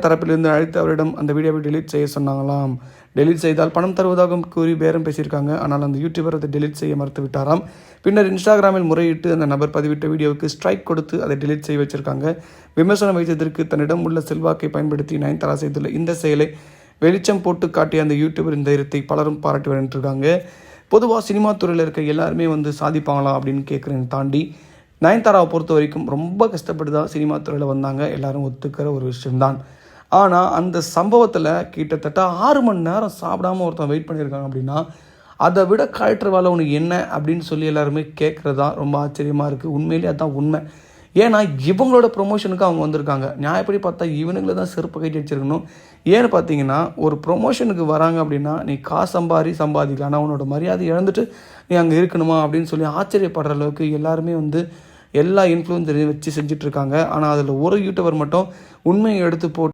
தரப்பிலிருந்து அழைத்து அவரிடம் அந்த வீடியோவை டெலீட் செய்ய சொன்னாங்களாம். டெலீட் செய்தால் பணம் தருவதாகவும் கூறி பேரம் பேசியிருக்காங்க. ஆனால் அந்த யூடியூபர் அதை டெலீட் செய்ய மறுத்து விட்டாராம். பின்னர் இன்ஸ்டாகிராமில் முறையிட்டு அந்த நபர் பதிவிட்ட வீடியோவுக்கு ஸ்ட்ரைக் கொடுத்து அதை டெலீட் செய்ய வச்சிருக்காங்க. விமர்சனம் வைத்ததற்கு தன்னிடம் உள்ள செல்வாக்கை பயன்படுத்தி நயன்தாரா செய்துள்ள இந்த செயலை வெளிச்சம் போட்டு காட்டிய அந்த யூடியூபரின் தைரியத்தை பலரும் பாராட்டி வந்துட்டுருக்காங்க. பொதுவாக சினிமா துறையில் இருக்க எல்லாருமே சாதிப்பாங்களா அப்படின்னு கேட்குறேன் தாண்டி நயன்தாராவை பொறுத்த வரைக்கும் ரொம்ப கஷ்டப்பட்டு தான் சினிமா துறையில் வந்தாங்க. எல்லாரும் ஒத்துக்கிற ஒரு விஷயம்தான். ஆனால் அந்த சம்பவத்தில் கிட்டத்தட்ட 6 மணி நேரம் சாப்பிடாமல் ஒருத்தன் வெயிட் பண்ணியிருக்காங்க அப்படின்னா அதை விட கழட்டுற வேலை உனக்கு என்ன அப்படின்னு சொல்லி எல்லாருமே கேட்குறது தான் ரொம்ப ஆச்சரியமாக இருக்குது. உண்மையிலேயே அதுதான் உண்மை. ஏன்னா இவங்களோட ப்ரொமோஷனுக்கு அவங்க வந்திருக்காங்க. நியாயப்படி பார்த்தா இவனுங்களை தான் செருப்பு கட்டி வச்சிருக்கணும். ஏன்னு பார்த்தீங்கன்னா ஒரு ப்ரொமோஷனுக்கு வராங்க அப்படின்னா நீ காசு சம்பாதிக்கலாம், ஆனால் உன்னோட மரியாதை இழந்துட்டு நீ அங்கே இருக்கணுமா அப்படின்னு சொல்லி ஆச்சரியப்படுற அளவுக்கு எல்லாருமே எல்லா இன்ஃப்ளூயன்சரையும் வச்சு செஞ்சிட்ருக்காங்க. ஆனால் அதில் ஒரு யூடியூபர் மட்டும் உண்மையை எடுத்து போட்டு